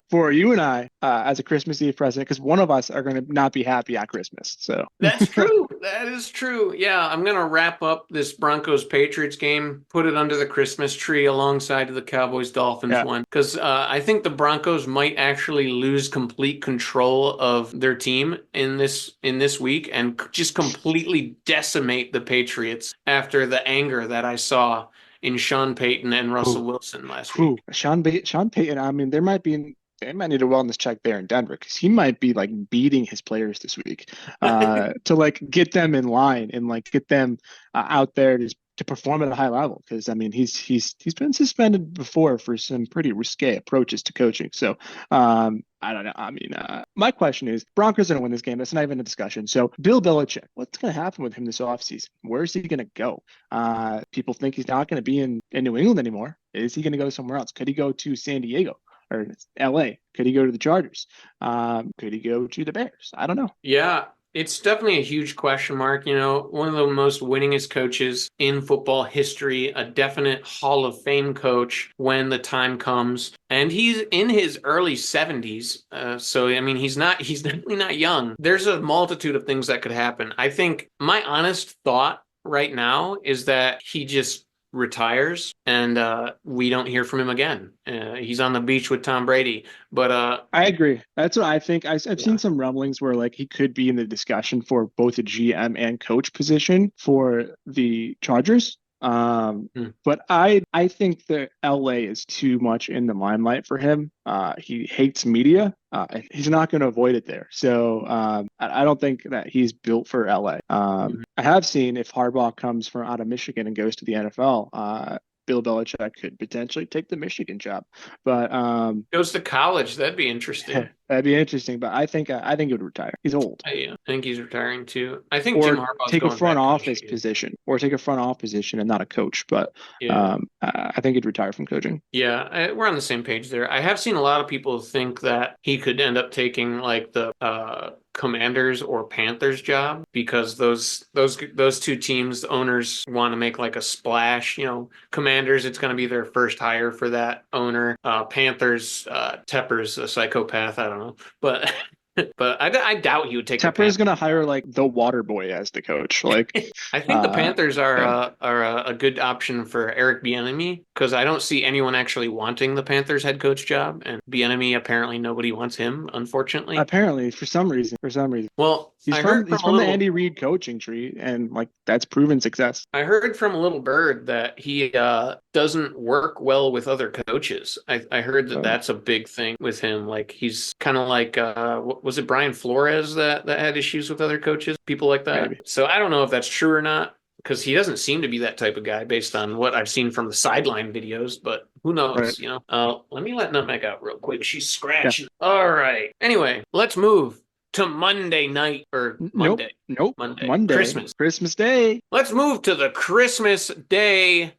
S2: for you and I as a Christmas Eve present, because one of us are going to not be happy at Christmas. So
S1: That's true. That is true. Yeah, I'm going to wrap up this Broncos Patriots game, put it under the Christmas tree alongside of the Cowboys Dolphins
S2: yeah,
S1: one, because I think the Broncos might actually lose complete control of their team in this week and just completely decimate the Patriots after the anger that I saw in Sean Payton and Russell Wilson last week.
S2: Sean Payton. I mean, they might need a wellness check there in Denver, because he might be like beating his players this week to like get them in line and like get them out there to perform at a high level. Because I mean, he's been suspended before for some pretty risque approaches to coaching. So I don't know. I mean, my question is, Broncos are going to win this game. That's not even a discussion. So Bill Belichick, what's going to happen with him this offseason? Where is he going to go? People think he's not going to be in New England anymore. Is he going to go somewhere else? Could he go to San Diego or LA? Could he go to the Chargers? Could he go to the Bears? I don't know.
S1: Yeah, it's definitely a huge question mark. One of the most winningest coaches in football history, a definite Hall of Fame coach when the time comes. And he's in his early 70s. So, I mean, he's definitely not young. There's a multitude of things that could happen. I think my honest thought right now is that he just retires and we don't hear from him again. He's on the beach with Tom Brady. But
S2: I agree. That's what I think. I've seen
S1: yeah.
S2: some rumblings where like he could be in the discussion for both a GM and coach position for the Chargers.
S1: Hmm.
S2: But I think that LA is too much in the limelight for him. He hates media. He's not going to avoid it there. So I don't think that he's built for LA.
S1: Mhm.
S2: I have seen if Harbaugh comes from out of Michigan and goes to the NFL, Bill Belichick could potentially take the Michigan job. But
S1: Goes to college. That'd be interesting.
S2: that'd be interesting. But I think he would retire. He's old.
S1: I think he's retiring too. I think Jim
S2: Or
S1: Harbaugh's
S2: take a
S1: going
S2: front
S1: back
S2: office
S1: coaching.
S2: position, or take a front office position and not a coach. But
S1: Yeah.
S2: I think he'd retire from coaching.
S1: Yeah, we're on the same page there. I have seen a lot of people think that he could end up taking like the Commanders or Panthers job because those two teams owners want to make like a splash. Commanders, it's going to be their first hire for that owner. Panthers, Tepper's a psychopath. I don't know, but but I doubt he would take the
S2: Tepper is
S1: Panthers.
S2: going to hire like the water boy as the coach. Like,
S1: I think the Panthers are
S2: yeah.
S1: a good option for Eric Bieniemy because I don't see anyone actually wanting the Panthers head coach job, and Bieniemy apparently nobody wants him, unfortunately.
S2: Apparently, for some reason.
S1: Well,
S2: He's
S1: I heard
S2: from
S1: from
S2: he's
S1: a
S2: from the
S1: little
S2: Andy Reid coaching tree, and like that's proven success.
S1: I heard from a little bird that he doesn't work well with other coaches. I heard that
S2: So
S1: that's a big thing with him. Like he's kind of like was it Brian Flores that had issues with other coaches, people like that.
S2: maybe.
S1: So I don't know if that's true or not because he doesn't seem to be that type of guy based on what I've seen from the sideline videos. But who
S2: Right.
S1: knows? Let me let Nutmeg out real quick. She's
S2: Yeah.
S1: scratching. All right. Anyway, let's move to Monday night or
S2: Nope.
S1: Monday.
S2: Nope.
S1: Monday.
S2: Monday.
S1: Christmas.
S2: Christmas Day.
S1: Let's move to the Christmas Day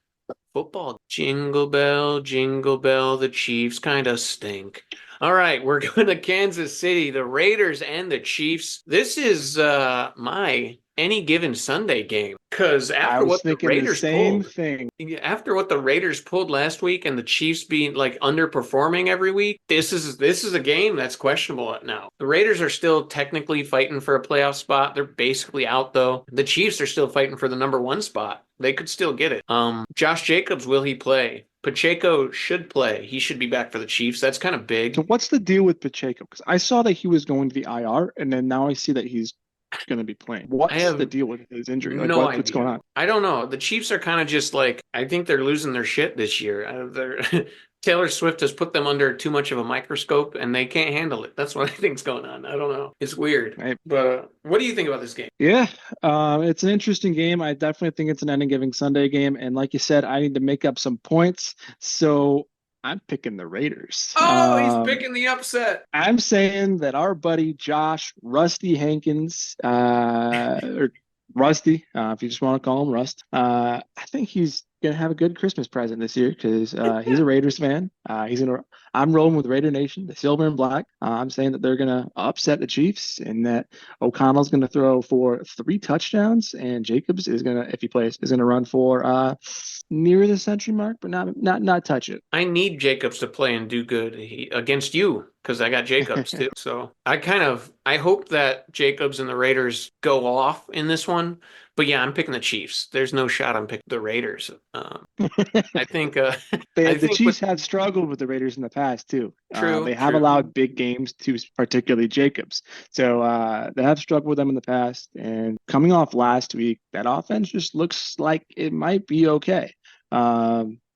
S1: football. Jingle bell, the Chiefs kind of stink. All right, we're going to Kansas City, the Raiders and the Chiefs. This is my any given Sunday game because
S2: I was thinking the same thing.
S1: after what the Raiders pulled last week and the Chiefs being like underperforming every week, this is a game that's questionable now. The Raiders are still technically fighting for a playoff spot. They're basically out though. The Chiefs are still fighting for the number one spot. They could still get it. Josh Jacobs, will he play? Pacheco should play. He should be back for the Chiefs. That's kind of big.
S2: So what's the deal with Pacheco? Because I saw that he was going to the IR, and then now I see that he's going to be playing.
S1: I
S2: What's
S1: have
S2: the deal with his injury? Like,
S1: no
S2: what's going
S1: idea.
S2: on?
S1: I don't know. The Chiefs are kind of just like, I think they're losing their shit this year. Taylor Swift has put them under too much of a microscope and they can't handle it. That's what I think's going on. I don't know. It's weird.
S2: Right.
S1: But what do you think about this game?
S2: Yeah, it's an interesting game. I definitely think it's an any given Sunday game. And like you said, I need to make up some points. So I'm picking the Raiders.
S1: Oh, he's picking the upset.
S2: I'm saying that our buddy Josh Rusty Hankins, or Rusty, if you just want to call him Rust, I think he's gonna have a good Christmas present this year because he's a Raiders fan. I'm rolling with Raider Nation, the silver and black. I'm saying that they're gonna upset the Chiefs and that O'Connell's gonna throw for 3 touchdowns and Jacobs is gonna, if he plays, is gonna run for near the century mark, but not touch it.
S1: I need Jacobs to play and do good against you because I got Jacobs too. So I hope that Jacobs and the Raiders go off in this one. But yeah, I'm picking the Chiefs. There's no shot I'm picking the Raiders. I think
S2: The Chiefs have struggled with the Raiders in the past too. They have allowed big games to particularly Jacobs. So they have struggled with them in the past. And coming off last week, that offense just looks like it might be okay.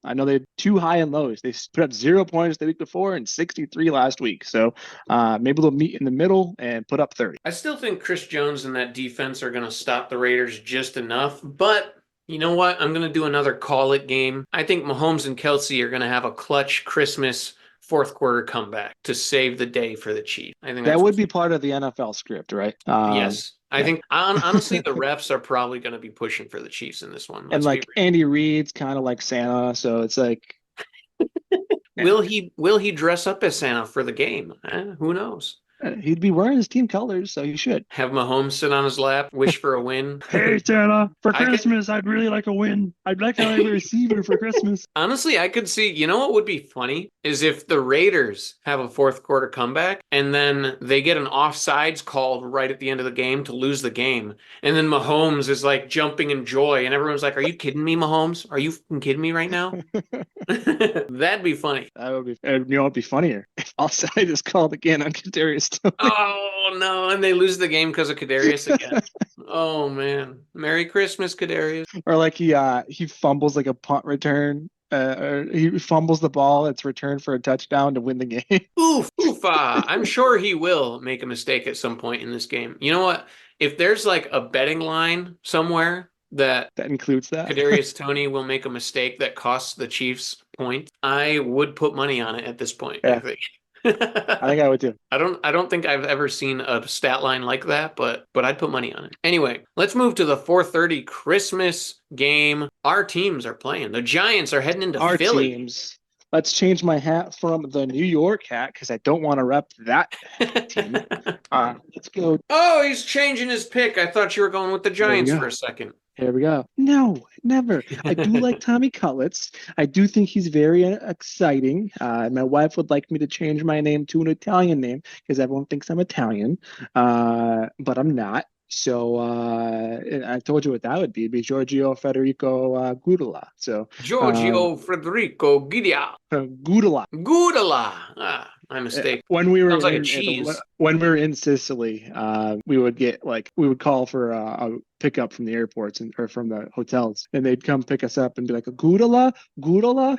S2: I know they had 2 high and lows. They put up 0 points the week before and 63 last week. So maybe they'll meet in the middle and put up 30.
S1: I still think Chris Jones and that defense are going to stop the Raiders just enough. But you know what? I'm going to do another call it game. I think Mahomes and Kelsey are going to have a clutch Christmas fourth quarter comeback to save the day for the Chiefs. I think
S2: that would be part of the NFL script, right?
S1: Yes. I think honestly the refs are probably going to be pushing for the Chiefs in this one.
S2: And like Andy Reid's kind of like Santa, so it's like
S1: will he dress up as Santa for the game? Who knows?
S2: He'd be wearing his team colors, so he should.
S1: Have Mahomes sit on his lap, wish for a win.
S2: Hey, Santa, for
S1: I could
S2: Christmas, I'd really like a win. I'd like to have a receiver for Christmas.
S1: honestly, I could see, you know what would be funny is if the Raiders have a fourth quarter comeback and then they get an offsides called right at the end of the game to lose the game. And then Mahomes is like jumping in joy and everyone's like, "Are you kidding me, Mahomes? Are you fucking kidding me right now?" That'd be funny.
S2: That would be, and you know, it'd be funnier if offside is called again on Kadarius Toney.
S1: Oh no, and they lose the game because of Kadarius again. Oh man. Merry Christmas, Kadarius.
S2: Or like he fumbles like a punt return. Or he fumbles the ball. It's returned for a touchdown to win the game.
S1: Oof, oofa. I'm sure he will make a mistake at some point in this game. You know what? If there's like a betting line somewhere that
S2: That includes that.
S1: Kadarius Toney will make a mistake that costs the Chiefs points, I would put money on it at this point, I
S2: Yeah.
S1: think.
S2: I think I would too.
S1: I don't think I've ever seen a stat line like that, but I'd put money on it. Anyway, let's move to the 4:30 Christmas game. Our teams are playing. The Giants are heading into
S2: Our
S1: Philly.
S2: teams. Let's change my hat from the New York hat because I don't want to rep that team. Let's go.
S1: Oh, he's changing his pick. I thought you were going with the Giants
S2: go.
S1: for a second.
S2: Here we go. No, never. I do like Tommy Cutlets. I do think he's very exciting. My wife would like me to change my name to an Italian name because everyone thinks I'm Italian, but I'm not. So I told you what that would be. It'd be Giorgio Federico Gudula. So
S1: Giorgio Federico Gidia.
S2: Gudula.
S1: Gudala. Ah, my mistake.
S2: When we were
S1: Sounds like a
S2: in,
S1: cheese.
S2: when we were in Sicily, we would get we would call for a pickup from the airports or from the hotels, and they'd come pick us up and be like, Gudala, Gudala.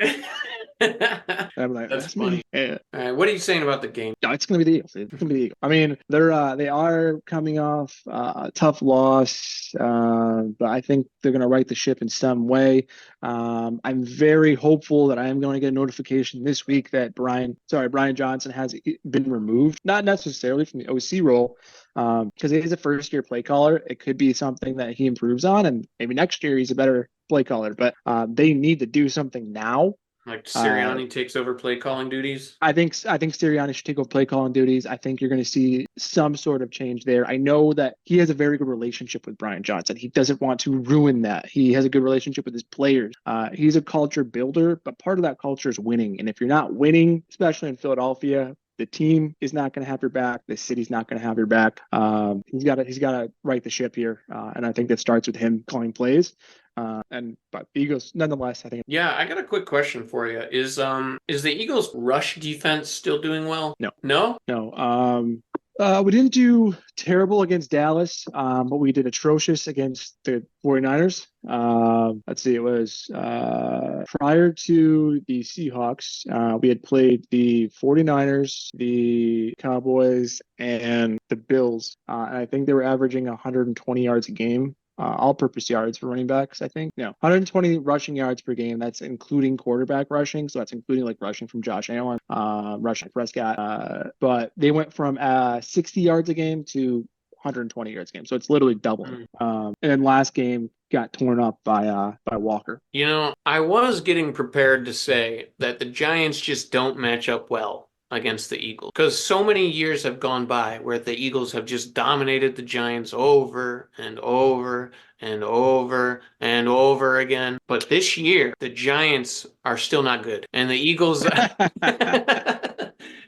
S2: I'm like,
S1: That's funny.
S2: Yeah.
S1: All right, what are you saying about the game?
S2: No, it's gonna be the Eagles. It's gonna be the Eagles. I mean, they are coming off a tough loss, but I think they're gonna right the ship in some way. I'm very hopeful that I am going to get a notification this week that Brian Johnson has been removed, not necessarily from the OC role, because he is a first-year play caller. It could be something that he improves on, and maybe next year he's a better play caller. But they need to do something now.
S1: Like Sirianni takes over play calling duties?
S2: I think Sirianni should take over play calling duties. I think you're going to see some sort of change there. I know that he has a very good relationship with Brian Johnson. He doesn't want to ruin that. He has a good relationship with his players. He's a culture builder, but part of that culture is winning. And if you're not winning, especially in Philadelphia, the team is not going to have your back. The city's not going to have your back. He's got to right the ship here, and I think that starts with him calling plays. But the Eagles, nonetheless, I think.
S1: Yeah, I got a quick question for you. Is the Eagles' rush defense still doing well?
S2: No.
S1: No?
S2: No. We didn't do terrible against Dallas, but we did atrocious against the 49ers. Let's see, it was prior to the Seahawks, we had played the 49ers, the Cowboys, and the Bills. And I think they were averaging 120 yards a game. All-purpose yards for running backs, I think. No, 120 rushing yards per game. That's including quarterback rushing. So that's including like rushing from Josh Allen, rushing Prescott. But they went from 60 yards a game to 120 yards a game. So it's literally doubling. And then last game got torn up by Walker.
S1: You know, I was getting prepared to say that the Giants just don't match up well against the Eagles because so many years have gone by where the Eagles have just dominated the Giants over and over and over and over again. But this year, the Giants are still not good, and the Eagles and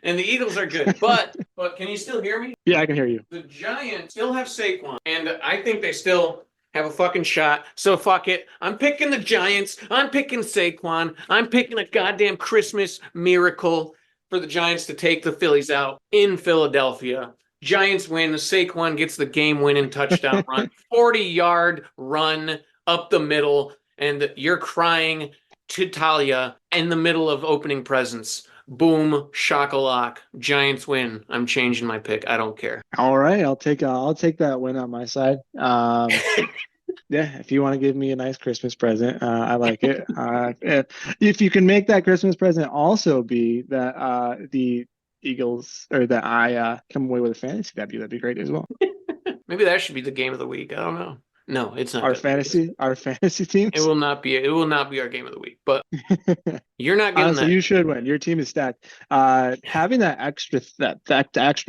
S1: the Eagles are good. But can you still hear me?
S2: Yeah, I can hear you.
S1: The Giants still have Saquon, and I think they still have a fucking shot. So fuck it. I'm picking the Giants. I'm picking Saquon. I'm picking a goddamn Christmas miracle for the Giants to take the Phillies out in Philadelphia. Giants win. Saquon gets the game-winning touchdown run, 40-yard run up the middle, and you're crying to Talia in the middle of opening presents. Boom, shakalak. Giants win. I'm changing my pick. I don't care.
S2: All right, I'll take that win on my side. Yeah, if you want to give me a nice Christmas present, I like it. If you can make that Christmas present also be that the Eagles or that I come away with a fantasy W, that'd be great as well.
S1: Maybe that should be the game of the week. I don't know. No, it's not
S2: Our
S1: going to be this.
S2: fantasy
S1: It
S2: teams.
S1: will not be. It will not be our game of the week. But you're not getting
S2: Honestly,
S1: that.
S2: you should win. Your team is stacked. Having that extra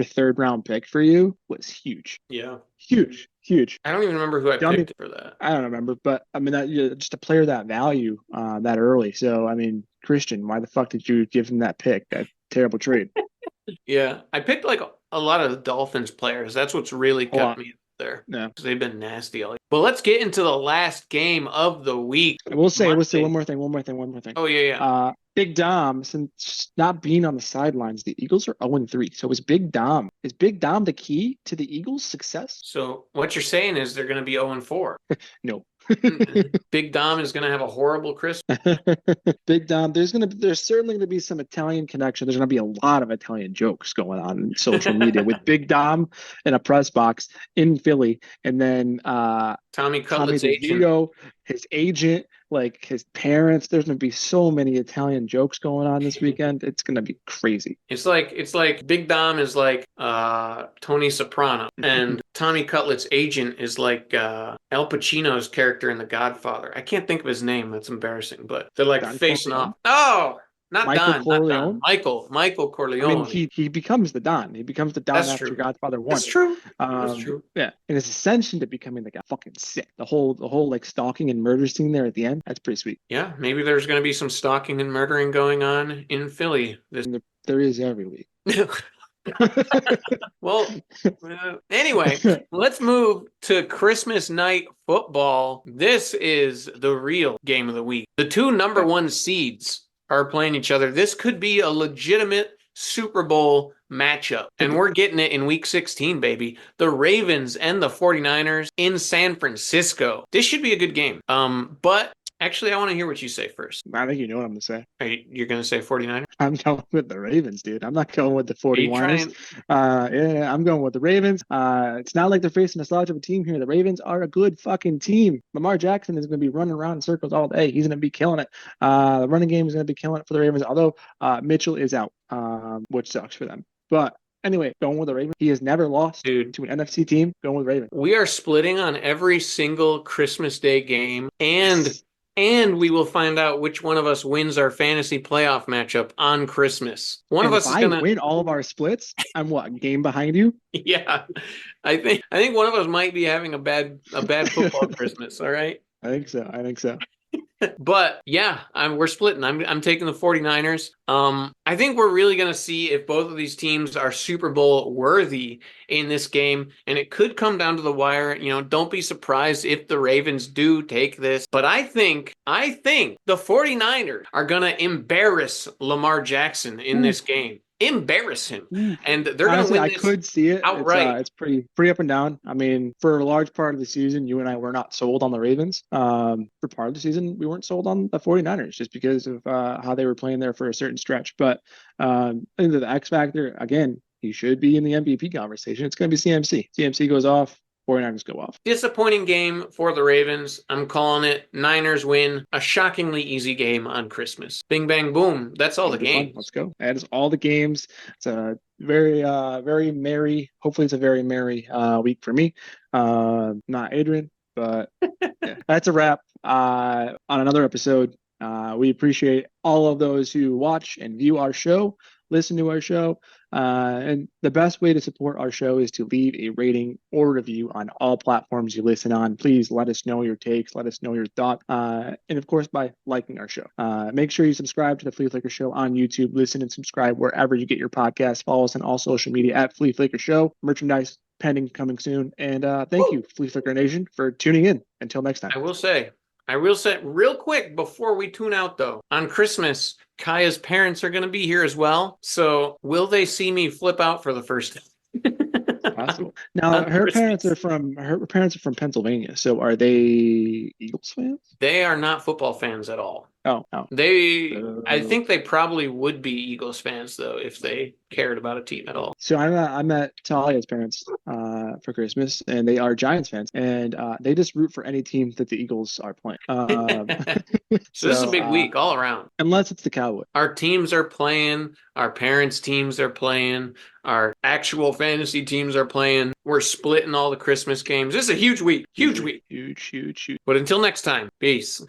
S2: third round pick for you was huge,
S1: Yeah.
S2: huge, huge.
S1: I don't even remember who I
S2: Dummy,
S1: picked for that.
S2: I don't remember, but I mean that just a player that value that early. So I mean, Christian, why the fuck did you give him that pick? That terrible trade.
S1: Yeah, I picked like a lot of the Dolphins players. That's what's really
S2: A
S1: kept
S2: lot.
S1: me there
S2: Yeah.
S1: because they've been nasty all year. But let's get into the last game of the week.
S2: I will say
S1: Monday.
S2: one more thing.
S1: Oh yeah, yeah.
S2: Big Dom, since not being on the sidelines, the Eagles are 0-3. So is Big Dom the key to the Eagles' success?
S1: So what you're saying is they're going to be 0-4.
S2: No.
S1: Big Dom is going to have a horrible Christmas.
S2: Big Dom, there's certainly gonna be some Italian connection. There's gonna be a lot of Italian jokes going on in social media with Big Dom in a press box in Philly, and then
S1: Tommy
S2: Tommy
S1: Cutlet's agent.
S2: DeVito, his agent, like his parents. There's gonna be so many Italian jokes going on this weekend. It's gonna be crazy.
S1: It's like Big Dom is like Tony Soprano, and Tommy Cutlet's agent is like Al Pacino's character in The Godfather. I can't think of his name. That's embarrassing, but they're like
S2: Don
S1: facing
S2: Corleone,
S1: off. Oh, not
S2: Michael
S1: Don, not Don.
S2: Corleone.
S1: Michael
S2: I mean,
S1: Corleone.
S2: he becomes the Don. He becomes the Don
S1: That's
S2: after
S1: true.
S2: Godfather
S1: That's
S2: 1.
S1: true. That's true.
S2: Yeah, and his ascension to becoming the guy, fucking sick. The whole like stalking and murder scene there at the end, that's pretty sweet.
S1: Yeah, maybe there's going to be some stalking and murdering going on in Philly this.
S2: And there is every week.
S1: Well, anyway, let's move to Christmas night football. This is the real game of the week. The two number one seeds are playing each other. This could be a legitimate Super Bowl matchup. And we're getting it in week 16, baby. The Ravens and the 49ers in San Francisco. This should be a good game. But actually, I want to hear what you say first.
S2: I think you know what I'm gonna say.
S1: You're going to say 49ers?
S2: I'm going with the Ravens, dude. I'm not going with the
S1: Are you
S2: 49ers.
S1: trying?
S2: Yeah, I'm going with the Ravens. It's not like they're facing a slouch of a team here. The Ravens are a good fucking team. Lamar Jackson is going to be running around in circles all day. He's going to be killing it. The running game is going to be killing it for the Ravens, although Mitchell is out, which sucks for them. But anyway, going with the Ravens. He has never lost to an NFC team. Going with Ravens.
S1: We are splitting on every single Christmas Day game, and we will find out which one of us wins our fantasy playoff matchup on Christmas. One of us is gonna
S2: win all of our splits. I'm what, game behind you?
S1: Yeah. I think one of us might be having a bad football Christmas, all right?
S2: I think so.
S1: But yeah, we're splitting. I'm taking the 49ers. I think we're really going to see if both of these teams are Super Bowl worthy in this game, and it could come down to the wire. Don't be surprised if the Ravens do take this. But I think the 49ers are going to embarrass Lamar Jackson in this game. Embarrass him, and they're going to win this.
S2: I could see it
S1: outright.
S2: It's pretty up and down. I mean, for a large part of the season, you and I were not sold on the Ravens. For part of the season, we weren't sold on the 49ers just because of how they were playing there for a certain stretch. But I think that the X factor, again, he should be in the MVP conversation. It's going to be CMC. CMC goes off. 49ers go off.
S1: Disappointing game for the Ravens. I'm calling it. Niners win. A shockingly easy game on Christmas. Bing, bang, boom. That's all the games.
S2: Let's go. That is all the games. It's a very, very merry. Hopefully, it's a very merry week for me. Not Adrian, but yeah, that's a wrap on another episode. We appreciate all of those who watch and view our show, listen to our show. And the best way to support our show is to leave a rating or review on all platforms you listen on. Please let us know your takes, let us know your thoughts, and of course by liking our show. Make sure you subscribe to the Flea Flicker Show on YouTube. Listen and subscribe wherever you get your podcasts. Follow us on all social media at Flea Flicker Show. Merchandise pending, coming soon. And thank you, Flea Flicker Nation, for tuning in. Until next time.
S1: I will say real quick before we tune out, though, on Christmas, Kaya's parents are going to be here as well. So will they see me flip out for the first time?
S2: Possible. Now, her parents are from Pennsylvania. So are they Eagles fans?
S1: They are not football fans at all.
S2: Oh, oh.
S1: I think they probably would be Eagles fans though if they cared about a team at all.
S2: So I'm at Talia's parents for Christmas, and they are Giants fans, and they just root for any team that the Eagles are playing.
S1: So this is a big week all around.
S2: Unless it's the Cowboys.
S1: Our teams are playing, our parents' teams are playing, our actual fantasy teams are playing. We're splitting all the Christmas games. This is a huge week. Huge week.
S2: Huge.
S1: But until next time, peace.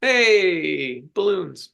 S1: Hey, balloons.